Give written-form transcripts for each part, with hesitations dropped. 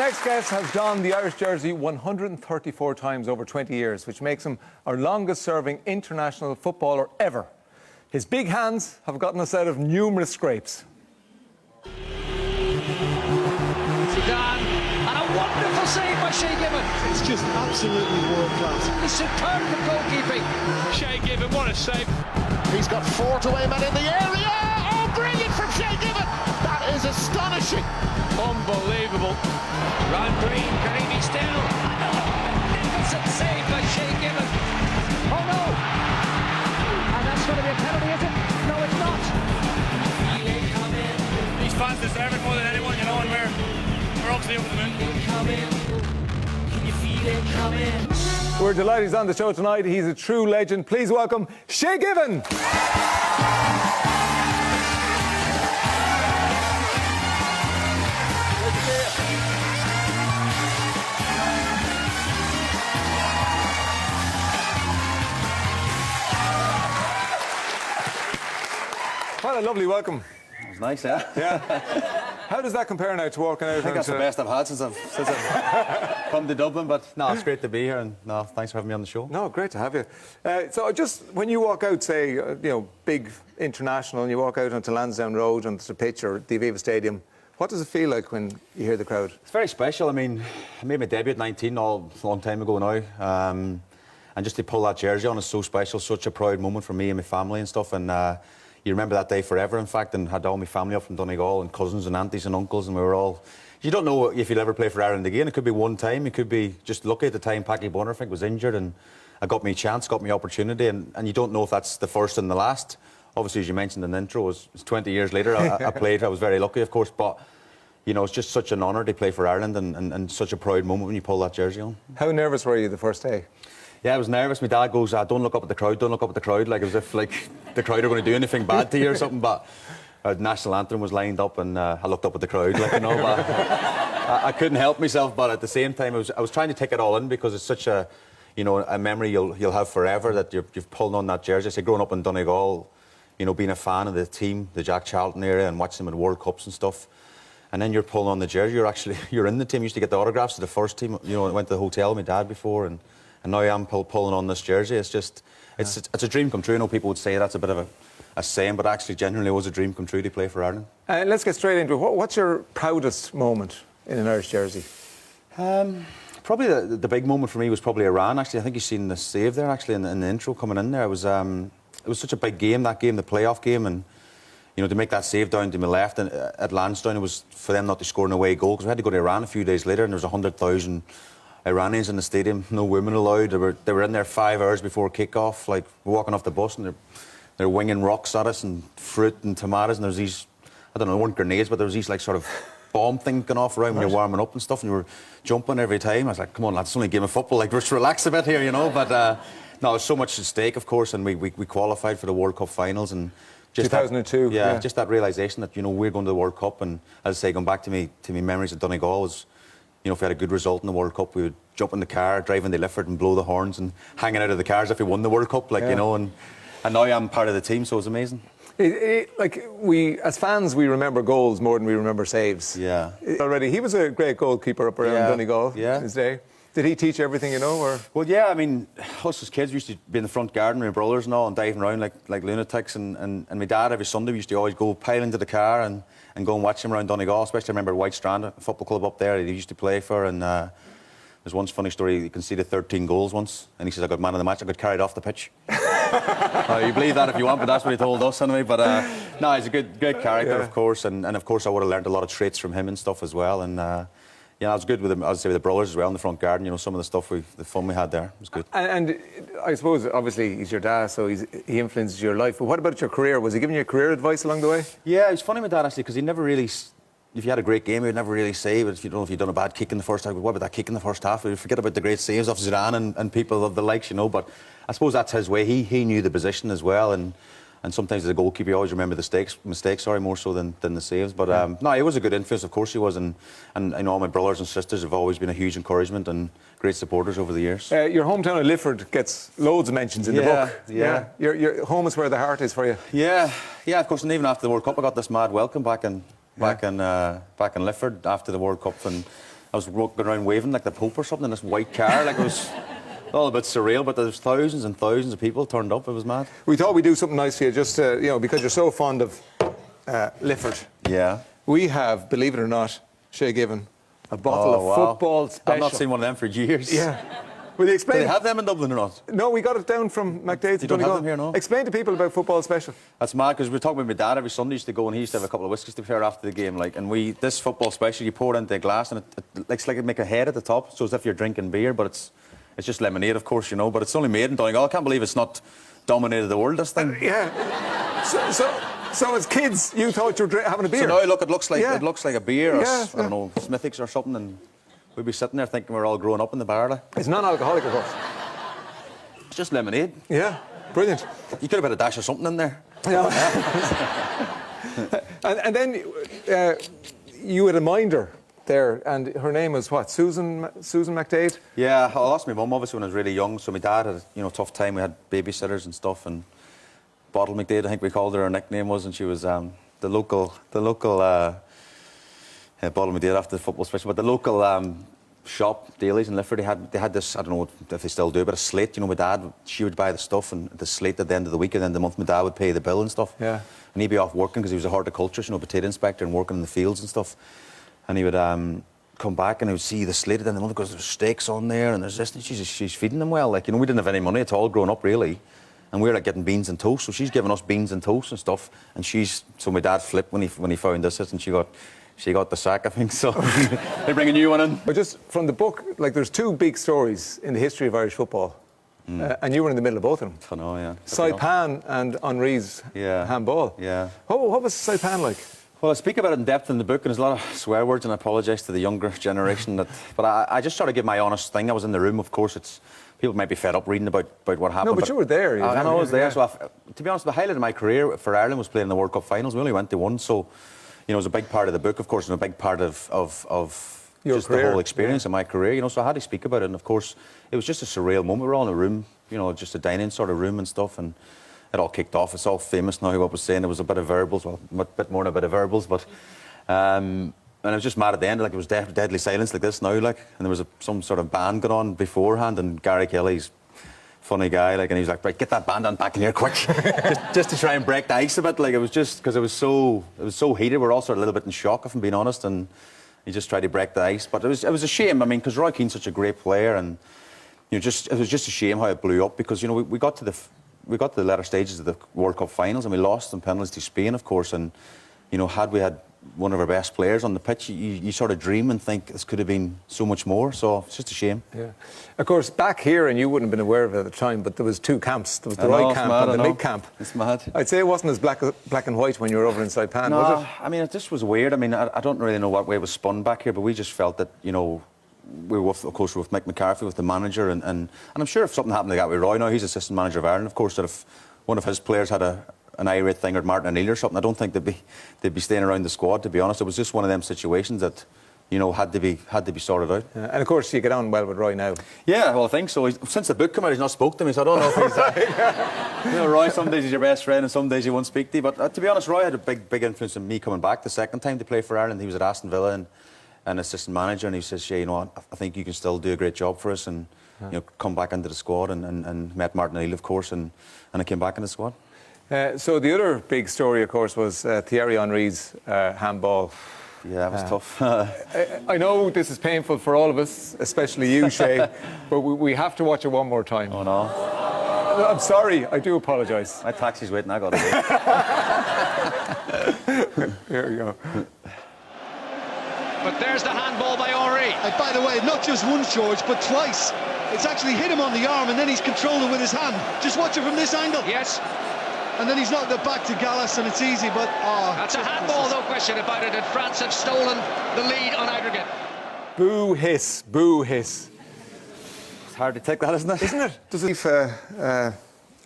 next guest has donned the Irish jersey 134 times over 20 years, which makes him our longest-serving international footballer ever. His big hands have gotten us out of numerous scrapes. Zidane, and a wonderful save by Shay. It's just absolutely world class. He's superb for goalkeeping. Shay, what a save. He's got 4 away men in the area. Oh, brilliant from Shay. That is astonishing. Unbelievable. Ron Green, can he be still? Magnificent save by Shay. Oh no! And that's going to be a penalty, is it? No, it's not. These fans deserve it more than anyone, you know, and we're obviously over the moon. Can you feel it coming? We're delighted he's on the show tonight. He's a true legend. Please welcome Shay Given. What a lovely welcome. It was nice, yeah? Yeah. How does that compare now to walking out? I think that's the best I've had since I've come to Dublin, but no, it's great to be here, and no, thanks for having me on the show. No, great to have you. So just when you walk out, say, big international, and you walk out onto Lansdowne Road, onto the pitch or the Aviva Stadium, what does it feel like when you hear the crowd? It's very special. I mean, I made my debut at 19 a long time ago now, and just to pull that jersey on is so special, such a proud moment for me and my family and stuff, and you remember that day forever, in fact, and had all my family up from Donegal and cousins and aunties and uncles, and we were all... You don't know if you'll ever play for Ireland again. It could be one time, it could be just lucky at the time. Paddy Bonner, I think, was injured, and I got my chance, got my opportunity, and you don't know if that's the first and the last. Obviously, as you mentioned in the intro, it was 20 years later I played. I was very lucky, of course, but, you know, it's just such an honour to play for Ireland and such a proud moment when you pull that jersey on. How nervous were you the first day? Yeah, I was nervous. My dad goes, don't look up at the crowd, don't look up at the crowd, like as if like the crowd are going to do anything bad to you or something. But the national anthem was lined up, and I looked up at the crowd, like, you know. But I couldn't help myself. But at the same time, I was trying to take it all in, because it's such a, you know, a memory you'll have forever, that you've pulled on that jersey. I say, growing up in Donegal, you know, being a fan of the team, the Jack Charlton area, and watching them in World Cups and stuff. And then you're pulling on the jersey. You're in the team. You used to get the autographs of the first team. You know, I went to the hotel with my dad before, and now I am pulling on this jersey. It's just, it's a dream come true. I know people would say that's a bit of a saying, but actually, genuinely, it was a dream come true to play for Ireland. Let's get straight into it. What's your proudest moment in an Irish jersey? Probably the big moment for me was probably Iran. Actually, I think you've seen the save there. Actually, in the intro coming in there, it was such a big game. That game, the playoff game, and you know, to make that save down to my left and at Lansdowne, it was for them not to score an away goal, because we had to go to Iran a few days later, and there was 100,000. Iranians in the stadium, no women allowed. They were in there 5 hours before kick-off. Like, we're walking off the bus and they're winging rocks at us, and fruit and tomatoes, and there's these, I don't know, they weren't grenades, but there was these like sort of bomb thing going off around when you're warming up and stuff, and you were jumping every time. I was like, come on, lads, it's only a game of football, like, just relax a bit here, you know. But no, there's so much at stake, of course, and we qualified for the World Cup finals, and just 2002. Yeah, just that realisation that, you know, we're going to the World Cup, and as I say, going back to me memories of Donegal was, you know, if we had a good result in the World Cup, we would jump in the car, drive into Lifford and blow the horns and hanging out of the cars if we won the World Cup, like, you know, and now I'm part of the team, so it's amazing. Like, as fans, we remember goals more than we remember saves. Yeah. Already, he was a great goalkeeper up around Donegal in his day. Did he teach you everything, you know, or...? Well, yeah, I mean, us as kids, we used to be in the front garden with my brothers and all, and diving around like lunatics, and my dad, every Sunday, we used to always go pile into the car and go and watch him around Donegal, especially I remember White Strand, a football club up there he used to play for, and there's one funny story, you can see the 13 goals once, and he says, I got man of the match, I got carried off the pitch. You believe that if you want, but that's what he told us anyway. But no, he's a great character, of course, and of course I would have learned a lot of traits from him and stuff as well, and yeah, I was good with him, as I say, with the brothers as well in the front garden. You know, some of the stuff, the fun we had there was good. And I suppose, obviously, he's your dad, so he influences your life. But what about your career? Was he giving you career advice along the way? Yeah, it's funny with Dad, actually, because he never really... If you had a great game, he would never really say, but if you don't know if you'd done a bad kick in the first half, what about that kick in the first half? We'd forget about the great saves of Zidane and people of the likes, you know. But I suppose that's his way. He knew the position as well, and sometimes as a goalkeeper, you always remember the mistakes, more so than the saves. But no, he was a good influence, of course he was, and I know all my brothers and sisters have always been a huge encouragement and great supporters over the years. Your hometown of Lifford gets loads of mentions in the book. Yeah. Your home is where the heart is for you. Yeah, of course, and even after the World Cup, I got this mad welcome back in Lifford after the World Cup, and I was walking around waving like the Pope or something in this white car. Like, it was all a bit surreal, but there was thousands and thousands of people turned up. It was mad. We thought we'd do something nice for you, just because you're so fond of Lifford. Yeah. We have, believe it or not, Shay given a bottle of wow. football special. I've not seen one of them for years. Yeah. Will you Do explain? they have them in Dublin or not? No, we got it down from McDade's. You don't have them here, no? Explain to people about football special. That's mad, because we were talking with my dad every Sunday. He used to go and he used to have a couple of whiskies to prepare after the game. Like, and this football special, you pour it into a glass and it looks like it make a head at the top, so as if you're drinking beer, but it's just lemonade, of course, but it's only made in Donegal. I can't believe it's not dominated the world, this thing. Yeah. So as kids, you thought you were having a beer. So now look, it looks like a beer, or Yeah, I don't know, Smithwick's or something, and we'd be sitting there thinking we're all growing up in the bar. Like. It's non-alcoholic, of course. It's just lemonade. Yeah, brilliant. You could have had a dash of something in there. Yeah. and then you had a minder there, and her name was what? Susan McDade? Yeah, I lost my mum obviously when I was really young, so my dad had a tough time. We had babysitters and stuff, and Bottle McDade, I think we called her. Her nickname was, and she was the local Bottle McDade after the football special, but the local shop, Daly's in Lifford, they had this, I don't know if they still do, but a slate. My dad, she would buy the stuff, and the slate at the end of the week, and then the month my dad would pay the bill and stuff. Yeah. And he'd be off working because he was a horticulturist, potato inspector, and working in the fields and stuff. And he would come back and he would see the slate at the end of the month because there's steaks on there and there's this, and she's feeding them well. Like, we didn't have any money at all growing up, really. And we were like getting beans and toast, so she's giving us beans and toast and stuff. And so my dad flipped when he found this, and she got the sack, I think. So they bring a new one in. But just from the book, like, there's two big stories in the history of Irish football, and you were in the middle of both of them. I know, yeah. Saipan and Henri's handball. Yeah. What was Saipan like? Well, I speak about it in depth in the book, and there's a lot of swear words, and I apologise to the younger generation. But I just try to give my honest thing. I was in the room, of course. People might be fed up reading about what happened. No, but you were there. I know I was there. Yeah. So to be honest, the highlight of my career for Ireland was playing in the World Cup finals. We only went to one, so it was a big part of the book, of course, and a big part of your just career. The whole experience of my career. So I had to speak about it, and of course, it was just a surreal moment. We were all in a room, just a dining sort of room and stuff, and it all kicked off. It's all famous now. What was saying, there was a bit of variables, well, a bit more than a bit of variables, but. And I was just mad at the end, like it was deadly silence like this now, and there was some sort of band going on beforehand, and Gary Kelly's funny guy, and he was like, right, get that band on back in here quick, just to try and break the ice a bit. Like, it was just because it was so heated. We're all sort of a little bit in shock, if I'm being honest, and he just tried to break the ice. But it was a shame. Because Roy Keane's such a great player, and it was just a shame how it blew up, because we got to the latter stages of the World Cup finals, and we lost in penalties to Spain, of course, and had we had one of our best players on the pitch, you sort of dream and think this could have been so much more. So it's just a shame. Yeah. Of course, back here, and you wouldn't have been aware of it at the time, but there was two camps. There was the right camp and the mid camp. It's mad. I'd say it wasn't as black and white when you were over in Saipan, was it? It just was weird. I don't really know what way it was spun back here, but we just felt that, we were with Mick McCarthy, with the manager, and I'm sure if something happened like that with Roy now, he's assistant manager of Ireland, of course, that if one of his players had an irate thing, or Martin O'Neill or something, I don't think they'd be staying around the squad, to be honest. It was just one of them situations that, had to be sorted out. Yeah, and of course, you get on well with Roy now. Yeah, well, I think so. Since the book came out, he's not spoke to me, so I don't know if he's... Roy, some days he's your best friend, and some days he won't speak to you. But to be honest, Roy had a big influence on me coming back the second time to play for Ireland. He was at Aston Villa and assistant manager, and he says, Shay, I think you can still do a great job for us, and come back into the squad, and met Martin O'Neill, of course, and I came back in the squad. So the other big story, of course, was Thierry Henry's handball. Yeah, it was tough. I know this is painful for all of us, especially you, Shay, but we have to watch it one more time. Oh, no. I'm sorry, I do apologise. My taxi's waiting, I got it. Here we go. But there's the handball by Henry. And by the way, not just once, George, but twice. It's actually hit him on the arm, and then he's controlled it with his hand. Just watch it from this angle. Yes. And then he's knocked it back to Gallas, and it's easy, but... That's a handball, no question about it, and France have stolen the lead on aggregate. Boo hiss, boo hiss. It's hard to take that, isn't it? Isn't it? Does it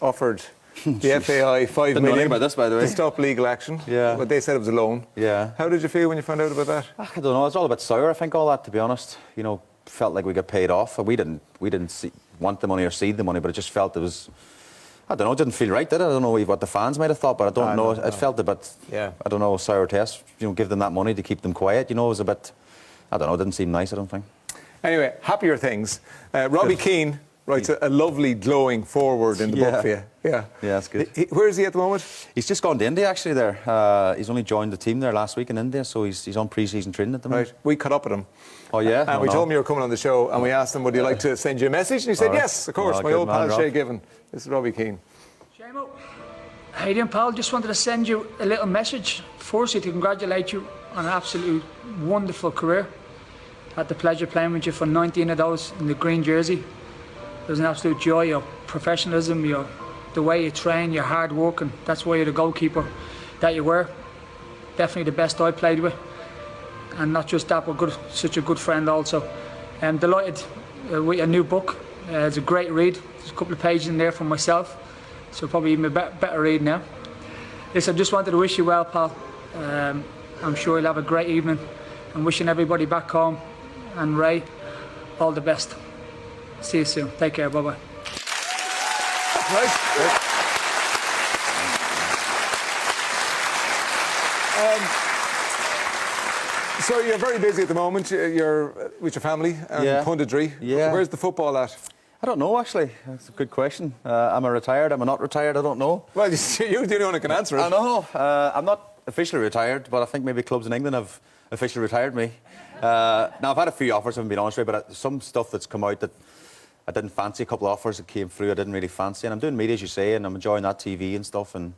offered the FAI 5 Didn't know million anything about this, by the way. to stop legal action? Yeah. But they said it was a loan. Yeah. How did you feel when you found out about that? I don't know. It's all a bit sour, I think, all that, to be honest. Felt like we got paid off. We didn't want the money or see the money, but it just felt it was... I don't know, it didn't feel right, did it? I don't know what the fans might have thought, but I don't know. It felt a bit, I don't know, sour taste. Give them that money to keep them quiet. It was a bit I don't know, it didn't seem nice, I don't think. Anyway, happier things. Robbie Keane writes a lovely glowing forward in the book for you. Yeah, that's good. Where is he at the moment? He's just gone to India actually there. He's only joined the team there last week in India, so he's on pre-season training at the moment. Right, we caught up with him. Oh yeah? And we told him you were coming on the show, and we asked him, would you like to send you a message? And he said, yes, of course, my old pal Shay Given. This is Robbie Keane. Shamo, how you doing, pal? Just wanted to send you a little message. Firstly, to congratulate you on an absolute wonderful career. Had the pleasure playing with you for 19 of those in the green jersey. It was an absolute joy, your professionalism, the way you train, your hard work, and that's why you're the goalkeeper that you were. Definitely the best I played with. And not just that, but such a good friend also. I'm delighted with your new book. It's a great read. There's a couple of pages in there for myself, so probably even a better read now. Listen, I just wanted to wish you well, pal. I'm sure you'll have a great evening. I'm wishing everybody back home, and Ray, all the best. See you soon. Take care. Bye-bye. Right. So you're very busy at the moment. You're with your family and punditry. Yeah. Where's the football at? I don't know, actually. That's a good question. Am I retired? Am I not retired? I don't know. Well, you're the only one who can answer it. I know. I'm not officially retired, but I think maybe clubs in England have officially retired me. Now, I've had a few offers, I've been honest with you, but some stuff that's come out that I didn't fancy. A couple of offers that came through I didn't really fancy. And I'm doing media, as you say, and I'm enjoying that TV and stuff. And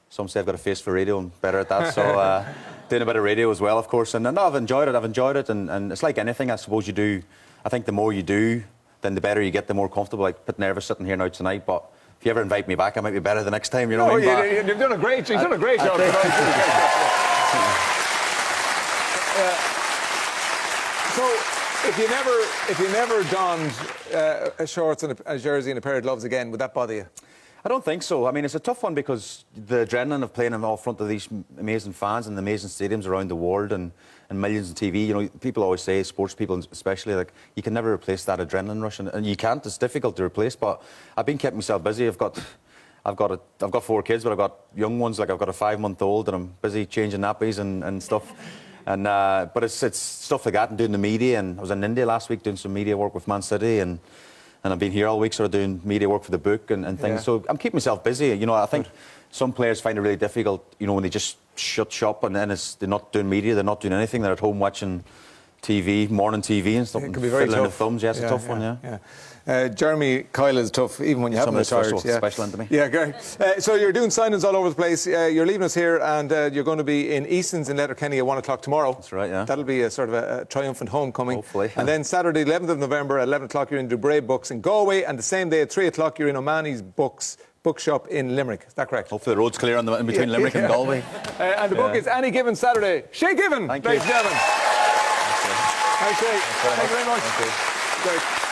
some say I've got a face for radio and better at that. So doing a bit of radio as well, of course. And no, I've enjoyed it. And it's like anything, I suppose you do. I think the more you do, then the better you get, the more comfortable. I'm a bit nervous sitting here now tonight, but if you ever invite me back, I might be better the next time, you know what I mean? You've done a great job. You've done a great job. So, if you never donned a shorts and a jersey and a pair of gloves again, would that bother you? I don't think so. I mean, it's a tough one because the adrenaline of playing in all front of these amazing fans and the amazing stadiums around the world and millions on TV. You know, people always say, sports people especially, like, you can never replace that adrenaline rush, and you can't. It's difficult to replace. But I've been keeping myself busy. I've got 4 kids, but I've got young ones. Like, I've got a 5-month-old, and I'm busy changing nappies and stuff. And but it's stuff like that and doing the media. And I was in India last week doing some media work with Man City, and I've been here all week sort of doing media work for the book and things. Yeah. So I'm keeping myself busy. You know, I think some players find it really difficult, you know, when they just shut shop and then they're not doing media, they're not doing anything, they're at home watching TV, morning TV and stuff. It can be very tough. The thumbs, yeah, it's a tough one, yeah. Jeremy Kyle is tough, even when you haven't retired. Special into me. Yeah, great. So you're doing signings all over the place. You're leaving us here, and you're going to be in Easton's in Letterkenny at 1 o'clock tomorrow. That's right, yeah. That'll be a sort of a triumphant homecoming. Hopefully. Yeah. And then Saturday, 11th of November at 11 o'clock, you're in Dubray Books in Galway, and the same day at 3 o'clock, you're in O'Mahony's Bookshop in Limerick. Is that correct? Hopefully the road's clear in between Limerick and Galway. And the book is Any Given Saturday. Shay Given, Thank you. ladies and gentlemen. Thanks, Shay. Thank you very much. Thank you. Great.